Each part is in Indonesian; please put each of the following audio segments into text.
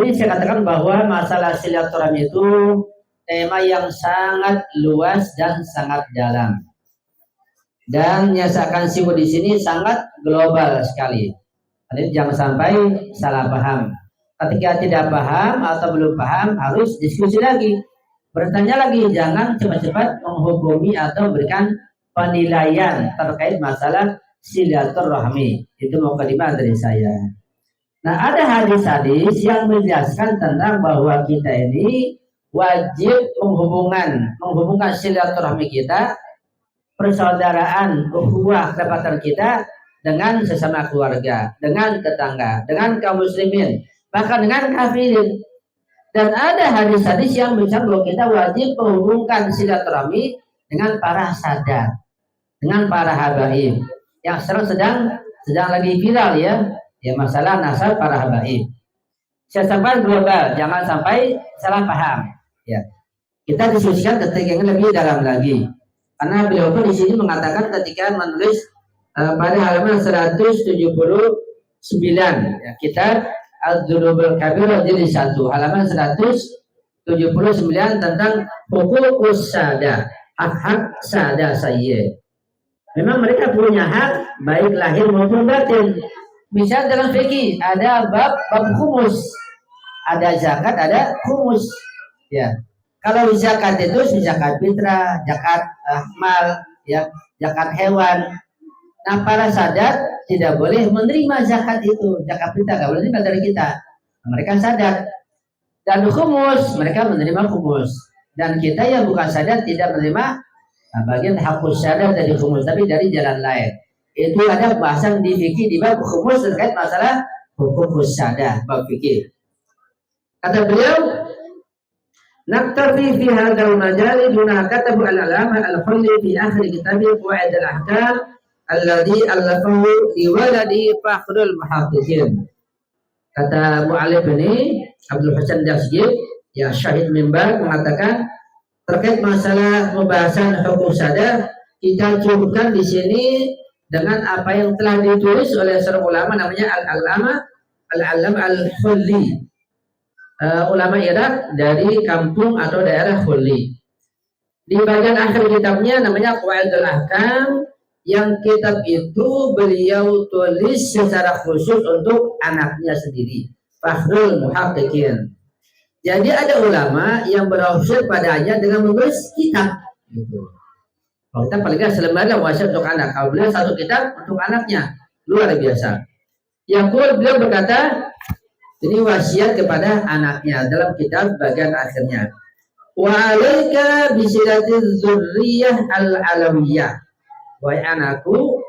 Jadi saya katakan bahwa masalah silaturahmi itu tema yang sangat luas dan sangat dalam. Dan yang saya akan singgung di sini sangat global sekali. Jadi jangan sampai salah paham. Ketika tidak paham atau belum paham harus diskusi lagi, bertanya lagi, jangan cepat-cepat menghukumi atau memberikan penilaian terkait masalah silaturahmi. Itu mukadimah dari saya. Nah, ada hadis-hadis yang menjelaskan tentang bahwa kita ini wajib menghubungkan silaturahmi kita, persaudaraan, ukhuwah kedekatan kita dengan sesama keluarga, dengan tetangga, dengan kaum muslimin, bahkan dengan kafirin. Dan ada hadis-hadis yang bicara bahwa kita wajib menghubungkan silaturahmi dengan para sadat, dengan para habaib yang sedang lagi viral ya masalah nasab para habaib. Saya sampaikan global, jangan sampai salah paham. Ya, kita diskusikan ketika yang lebih dalam lagi. Karena beliau pun di sini mengatakan ketika menulis pada halaman 179 ya, kitab Al-Dzunubul Kabir jadi 1 halaman 179 tentang huququs sada, hak-hak sada sayyid. Memang mereka punya hak baik lahir maupun batin. Misal dalam fikih ada bab khumus, ada zakat, ada khumus. Ya, kalau zakat itu zakat fitrah, zakat mal, ya, zakat hewan. Nah, para sadat tidak boleh menerima zakat itu, zakat fitrah tidak boleh menerima dari kita. Nah, mereka sadat. Dan khumus mereka menerima khumus. Dan kita yang bukan sadat tidak menerima bagian hapus sadat dari khumus, tapi dari jalan lain. Itu ada bahasan di fikih di bab khumus terkait masalah hukum sadah bab fikih. Kata beliau, naktafi fi hadzal majali duna katabu al-alama al-khulli fi akhir kitab qawaid al-ahkam alladhi allafahu li waladi fakhrul muhaqqiqin. Kata mu'allif ini Abdul Hasan Dasjid ya syahid mimbar mengatakan terkait masalah pembahasan hukum sadah kita cukupkan di sini dengan apa yang telah ditulis oleh seorang ulama namanya Al-Allam Al-Khulli, ulama Irak dari kampung atau daerah Khulli. Di bagian akhir kitabnya namanya Qawaidul Ahkam, yang kitab itu beliau tulis secara khusus untuk anaknya sendiri, Fakhrul Muhaqqiqin. Jadi ada ulama yang berhasil padanya dengan menulis kitab gitu. Kalau kita paling nggak selembar wasiat untuk anak. Kalau beliau satu kitab untuk anaknya, luar biasa. Yang beliau berkata, ini wasiat kepada anaknya dalam kitab bagian akhirnya. Wa alaika bisilatiz dzurriyyah al-alawiyah. Wahai anakku,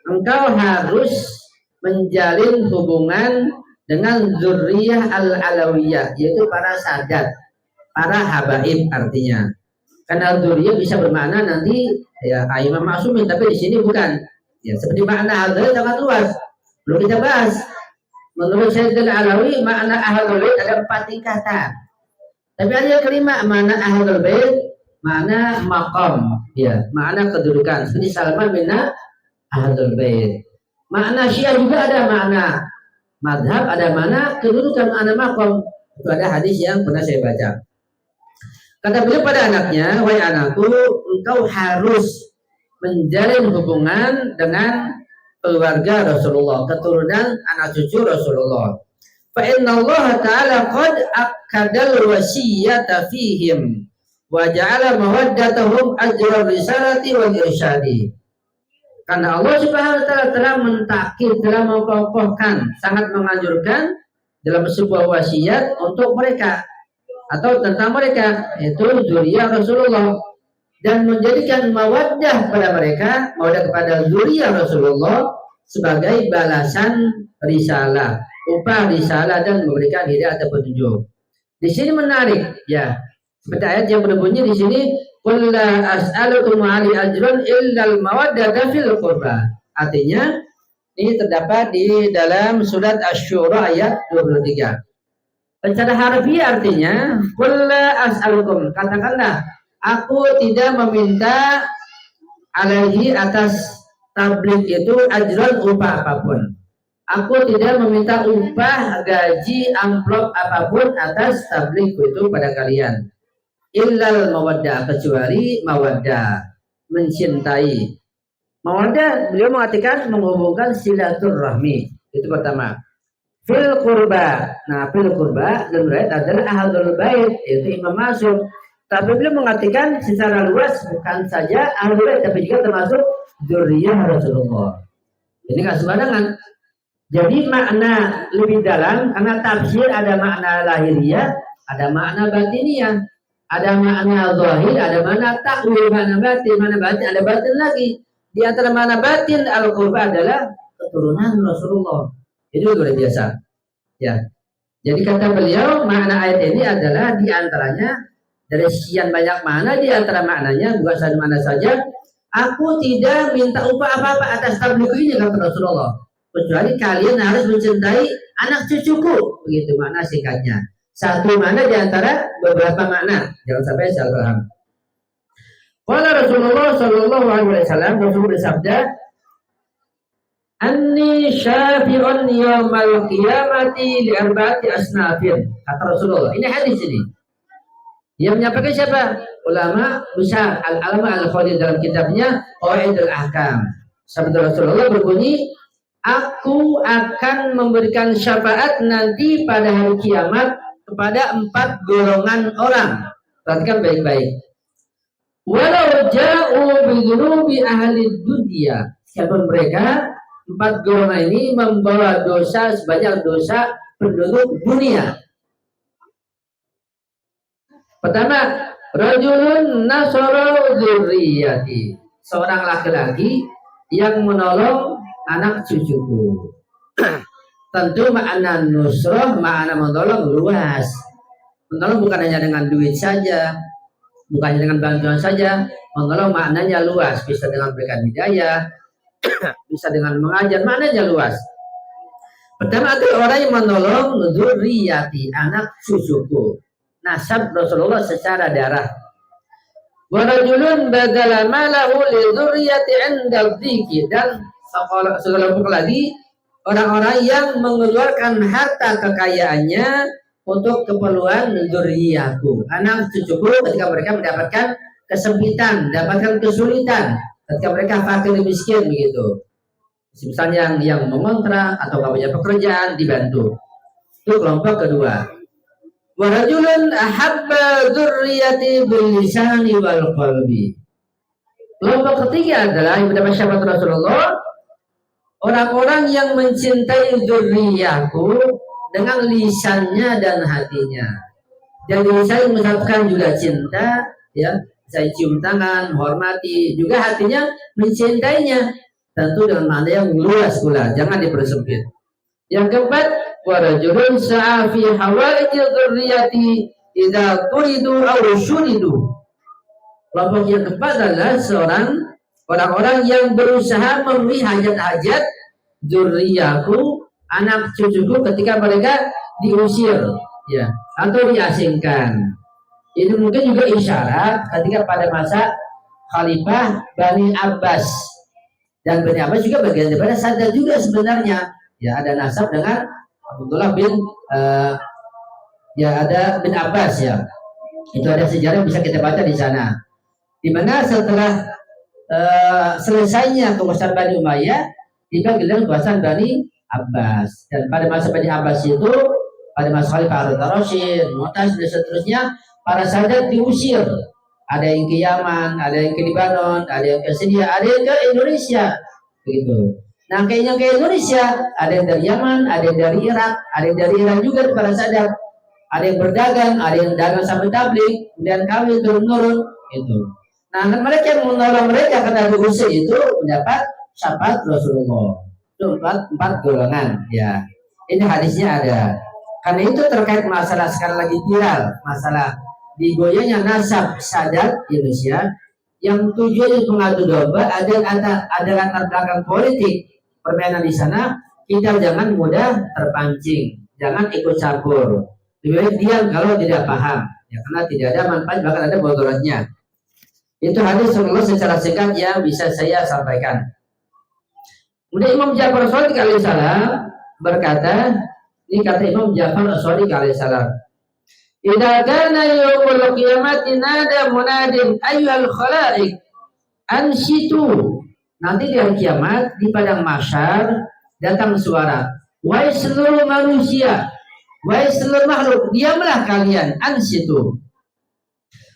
engkau harus menjalin hubungan dengan dzurriyyah al-alawiyah, yaitu para sadat, para habaib artinya. Karena dzurriyyah bisa bermakna nanti ya imam ma'sumin, tapi di sini bukan. Ya, seperti makna hadzal sangat luas. Belum kita bahas. Menurut Sayyidina Alawi, makna ahlul bait ada 4 tingkatan. Tapi ada yang kelima, makna ahlul bait, makna maqam, ya, makna kedudukan. Seperti Salman bin ahlul bait. Makna Syiah juga ada makna madhab, ada makna kedudukan, makna maqam. Itu ada hadis yang pernah saya baca. Kata beliau pada anaknya, wahai anakku, engkau harus menjalin hubungan dengan keluarga Rasulullah, keturunan anak cucu Rasulullah. Fa inna Allah Ta'ala qad akkadal wasiyata fihim wa ja'ala mawaddatahum ajra risalati wal irsyadi. Karena Allah Subhanahu wa Ta'ala telah mentakdir, telah mengokohkan, sangat menganjurkan dalam sebuah wasiat untuk mereka atau tentang mereka, yaitu zuriyah Rasulullah, dan menjadikan mawaddah pada mereka, mawaddah kepada zuriyah Rasulullah sebagai balasan risalah, upah risalah, dan memberikan hidayah atau petunjuk. Di sini menarik, ya, seperti ayat yang berbunyi di sini, qul la as'alukum 'alaihi ajran illal mawaddata fil qurba. Artinya ini terdapat di dalam surat Asy-Syura ayat 23. Secara harfiah artinya qul la as'alukum, katakanlah aku tidak meminta alaihi atas tabligh itu ajran upah apapun. Aku tidak meminta upah, gaji, amplop apapun atas tabligh itu pada kalian. Illal mawaddah, kecuali mawaddah, mencintai. Mawaddah beliau mengatakan menghubungkan silaturahmi. Itu pertama. Fil kurba. Nah, fil kurba dan riwayat adalah ahlul bait, yaitu Imam Mansur. Tapi beliau mengatakan secara luas bukan saja ahlul bait tapi juga termasuk dzurriyyah Rasulullah. Ini nggak sembarangan. Jadi makna lebih dalam karena tafsir ada makna lahiriah, ada makna batiniah, ada makna zahir, ada makna takwil, makna batin ada batin lagi. Di antara makna batin al-qurba adalah keturunan Rasulullah. Itu luar biasa. Ya. Jadi kata beliau makna ayat ini adalah di antaranya dari sekian banyak makna, di antara maknanya bukan satu makna saja. Aku tidak minta upah apa-apa atas tabligh ini kata Rasulullah. Kecuali kalian harus mencintai anak cucuku. Begitu makna singkatnya. Satu makna di antara beberapa makna. Jangan sampai salah paham. Qala Rasulullah sallallahu alaihi wasallam, Rasul bersabda, "Anni syafi'un yaumal qiyamati li arba'ati asnafin." Kata Rasulullah. Ini hadis ini. Yang menyampaikan siapa? Ulama besar Al-Alama Al-Khalil dalam kitabnya Qawaidul Ahkam. Sabda Rasulullah berbunyi, aku akan memberikan syafaat nanti pada hari kiamat kepada 4 golongan orang. Perhatikan baik-baik. Walau ja'u bidzunubi ahli dunya. Siapapun mereka, 4 golongan ini membawa dosa sebanyak dosa penduduk dunia. Pertama, rajulun nasara dzurriyyati. Seorang laki-laki yang menolong anak cucuku. Tentu makna nusrah, makna menolong luas. Menolong bukan hanya dengan duit saja, bukan hanya dengan bantuan saja. Menolong maknanya luas, bisa dengan memberikan hidayah, bisa dengan mengajar, maknanya luas. Pertama itu orang yang menolong dzurriyyati, anak cucuku. Nasab Rasulullah secara darah. Wa rajulun badala malahu li dzurriyyati 'inda dziki, dan sekelompok lagi orang-orang yang mengeluarkan harta kekayaannya untuk keperluan dzurriyyahku, anak cucuku, ketika mereka mendapatkan kesempitan, mendapatkan kesulitan, ketika mereka fakir miskin begitu. Misalnya yang mengontrak atau nggak punya pekerjaan dibantu. Itu kelompok kedua. Wa rajulun ahabba dzurriyyati bil lisani wal qalbi. Kelompok ketiga adalah yang mendapat syafaat Rasulullah, orang-orang yang mencintai dzurriyyahku dengan lisannya dan hatinya. Jadi saya mengucapkan juga cinta, ya, saya cium tangan, hormati, juga hatinya mencintainya. Tentu dengan makna yang luas pula, jangan dipersempit. Yang keempat, wa rajulun sa'a fi hawaiti dzurriyyati idza turidu aw syuridu. Kelompok yang keempat adalah orang-orang yang berusaha memenuhi hajat-hajat dzurriyyahku, anak cucuku, ketika mereka diusir, ya, atau diasingkan. Ini mungkin juga isyarat ketika pada masa Khalifah Bani Abbas, dan Bani Abbas juga bagian daripada Sadat juga sebenarnya. Ya, ada nasab dengan Abdullah bin ya ada bin Abbas, ya. Itu ada sejarah yang bisa kita baca di sana. Di mana setelah selesainya kekuasaan Bani Umayyah, tiba giliran kekuasaan Bani Abbas. Dan pada masa Bani Abbas itu, pada masa Khalifah Harun-ar-Rasyid, Mu'taz dan seterusnya, para Sadat diusir. Ada yang ke Yaman, ada yang ke Libanon, ada yang ke Syria, ada yang ke Indonesia, begitu. Nah, kayaknya ke Indonesia, ada yang dari Yaman, ada yang dari Irak, ada yang dari Iran juga para Sadat. Ada yang berdagang, ada yang dagang sampai tabligh, kemudian kawin turun-turun, itu. Nah, mereka yang menolong mereka karena diusir itu mendapat syafaat Rasulullah. Itu empat golongan, ya. Ini hadisnya ada. Karena itu terkait masalah sekarang lagi viral, masalah digoyahnya nasab Sadat Indonesia, yang tujuannya mengadu domba, ada latar belakang politik permainan di sana. Kita jangan mudah terpancing, jangan ikut campur. Lebih baik diam kalau tidak paham, ya, karena tidak ada manfaat, bahkan ada mudaratnya. Itu hadis Rasulullah secara singkat yang bisa saya sampaikan. Kemudian Imam Ja'far Shadiq alaihissalam berkata, ini kata Imam Ja'far As-Shadiq alaihissalam, idza kana yaumul qiyamati nada munadin ayyuhal khalaiq ansitu. Nanti di hari kiamat di padang mahsyar datang suara, wahai seluruh manusia, wahai seluruh makhluk, diamlah kalian, ansitu.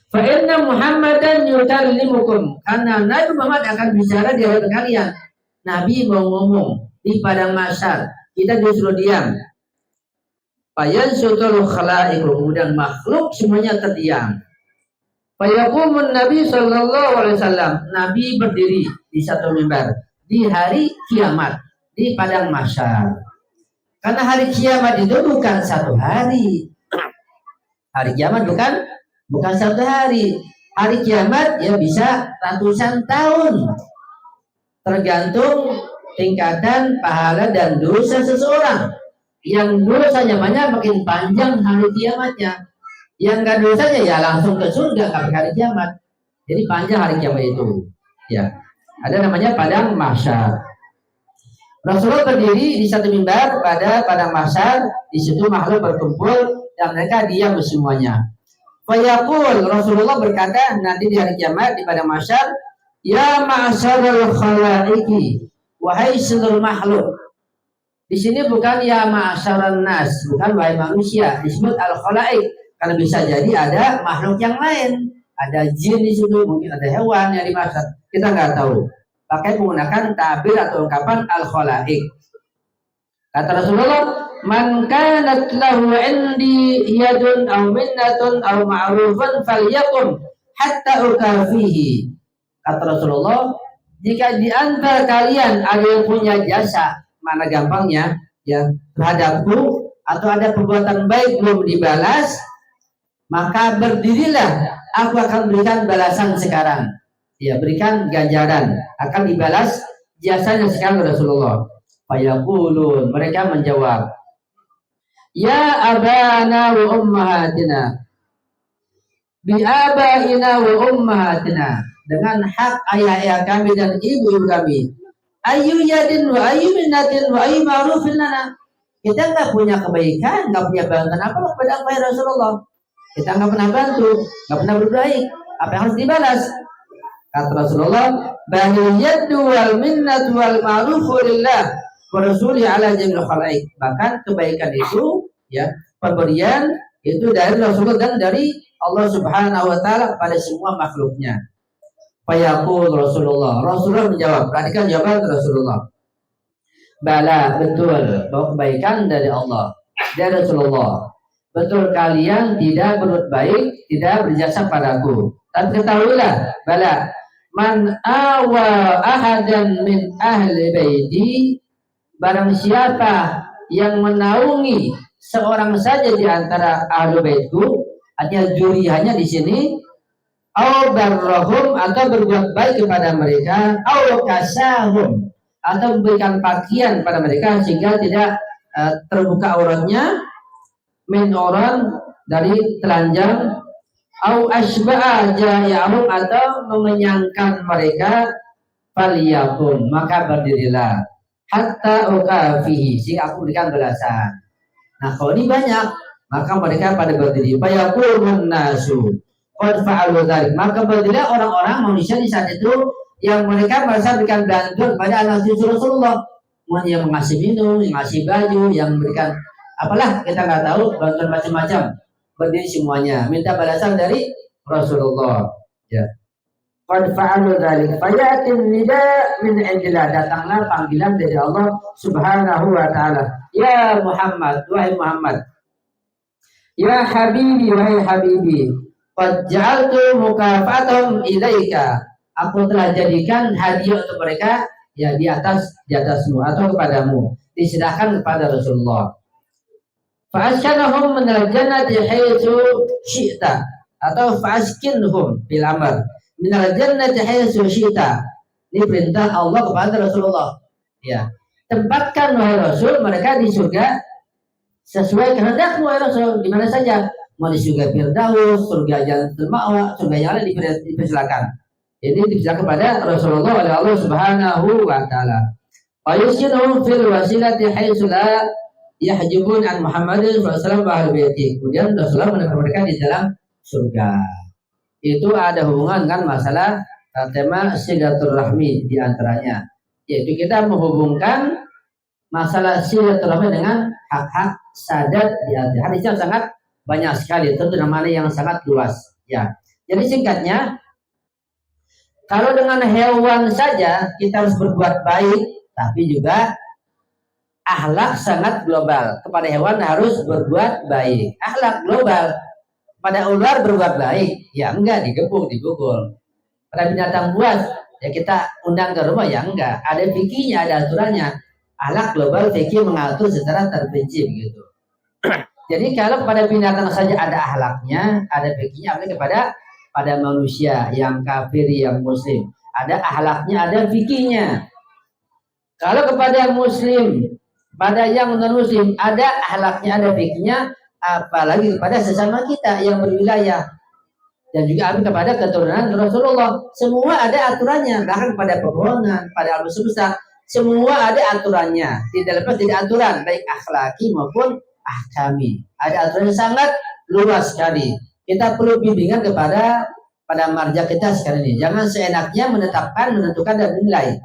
Fa inna Muhammadan yukallimukum, karena Nabi Muhammad akan bicara di hadapan kalian. Nabi mau ngomong di padang mahsyar, kita disuruh diam. Fayan sutul khalaiqu, kemudian makhluk semuanya terdiam. Fayaqumun Nabi sallallahu alaihi wasallam, Nabi berdiri di satu mimbar di hari kiamat di padang mahsyar. Karena hari kiamat itu bukan satu hari. Hari kiamat bukan satu hari. Hari kiamat ya bisa ratusan tahun. Tergantung tingkatan pahala dan dosa seseorang. Yang dosanya banyak makin panjang hari kiamatnya. Yang nggak dosanya ya langsung ke surga sampai hari kiamat. Jadi panjang hari kiamat itu. Ya, ada namanya padang mahsyar. Rasulullah berdiri di satu mimbar pada padang mahsyar. Di situ makhluk berkumpul dan mereka diam semuanya. Fayaqul, Rasulullah berkata nanti di hari kiamat di padang mahsyar, ya ma'syarul khalaiqi, wahai seluruh makhluk. Di sini bukan ya ma'syarun nas, bukan wahai manusia, disebut al-khalaiq karena bisa jadi ada makhluk yang lain, ada jin di situ, mungkin ada hewan yang dimaksud, kita nggak tahu. Pakai menggunakan tabir atau ungkapan al-khalaiq. Kata Rasulullah, man kanat lahu indi yadun aw minnatun aw ma'rufan falyakum hatta ukafihi. Kata Rasulullah, jika di antara kalian ada yang punya jasa, mana gampangnya ya, terhadapku atau ada perbuatan baik belum dibalas, maka berdirilah, aku akan berikan balasan sekarang. Ya, berikan ganjaran, akan dibalas jasanya sekarang Rasulullah. Fayaqulun, mereka menjawab, ya abana wa ummahatina, bi abaina wa ummahatina, dengan hak ayah-ayah kami dan ibu-ibu kami. Ayu yadin wa ayu minnatin wa ayu ma'rufin lana. Kita nggak punya kebaikan, nggak punya bantuan apa kepada Allah Rasulullah. Kita nggak pernah bantu, nggak pernah berbaik. Apa yang harus dibalas? Kata Rasulullah, bahil yaddu wal minnatu wal ma'rufu lillah wa rasuli ala jamil khalaiq. Bahkan kebaikan itu, ya, pemberian itu dari Rasulullah dan dari Allah Subhanahu wa taala pada semua makhluknya. Fayaqul Rasulullah menjawab, perhatikan jawaban Rasulullah. Bala, betul bahwa kebaikan dari Allah, dari Rasulullah. Betul kalian tidak berbuat baik, tidak berjasa padaku. Tapi ketahuilah, bala, man awa ahadan min ahli baiti, barang siapa yang menaungi seorang saja di antara ahli baitku, artinya jurihannya di sini, au barrahum, atau berbuat baik kepada mereka, au kasahum, atau memberikan pakaian pada mereka sehingga tidak terbuka auratnya, min orang dari telanjang, au asba'a jayahum, atau mengenyangkan mereka, faliyakun, maka berdirilah, hatta ukafihi, sehingga aku berikan balasan. Nah kalau ini banyak, maka mereka pada berdiri. Fayaqumun nasu qad fa'alu dzalik, maka berdirilah orang-orang manusia di saat itu yang mereka merasa berikan bantuan kepada anak cucu Rasulullah, yang mengasih minum, yang ngasih baju, yang memberikan apalah kita nggak tahu, bantuan macam-macam, berdiri semuanya minta balasan dari Rasulullah. Ya, qad fa'alu dzalik fayatin nida min indillah, datanglah panggilan dari Allah Subhanahu wa taala, ya Muhammad, wahai Muhammad, ya habibi, wahai habibi, qad ja'altu mukafatahum ilaika, aku telah jadikan hadiah untuk mereka, ya di atasmu atau kepadamu, diserahkan kepada Rasulullah. Fa'askanahum minal jannati haitsu syi'ta, atau fa'askinhum bil amr minal jannati haitsu syi'ta. Ini perintah Allah kepada Rasulullah. Ya, tempatkan wahai Rasul mereka di surga sesuai kehendakmu wahai Rasul, di mana saja, mau di surga Firdaus, surga Jannatul Ma'wa, surga yang lain dipersilakan. Ini dipersilakan kepada Rasulullah oleh Allah Subhanahu wa taala. Fayusyinuhum fil wasilati haitsu la yahjubun an Muhammadin sallallahu alaihi wasallam wa ahli baitihi. Kemudian Rasulullah menekan mereka di dalam surga. Itu ada hubungan dengan masalah tema silaturahmi di antaranya, yaitu kita menghubungkan masalah silaturahmi dengan hak-hak sadat di hati. Hadisnya sangat banyak sekali, tentu namanya yang sangat luas. Ya, jadi singkatnya, kalau dengan hewan saja kita harus berbuat baik, tapi juga akhlak sangat global. Kepada hewan harus berbuat baik. Akhlak global. Pada ular berbuat baik, ya enggak digebuk, dipukul. Pada binatang buas, ya kita undang ke rumah, ya enggak. Ada fikihnya, ada aturannya. Akhlak global fikih mengatur secara terperinci begitu. Jadi kalau pada binatang saja ada akhlaknya, ada fikihnya, apalagi pada manusia yang kafir, yang muslim, ada akhlaknya, ada fikihnya. Kalau kepada muslim, pada yang non muslim, ada akhlaknya, ada fikihnya, apalagi kepada sesama kita yang berwilayah, dan juga kepada keturunan Rasulullah, semua ada aturannya. Bahkan pada pepohonan, pada alam semesta, semua ada aturannya. Tidak lepas dari aturan, baik akhlaki maupun ahkami. Ada aturan yang sangat luas sekali. Kita perlu bimbingan kepada pada marja kita sekarang ini. Jangan seenaknya menetapkan, menentukan dan menilai.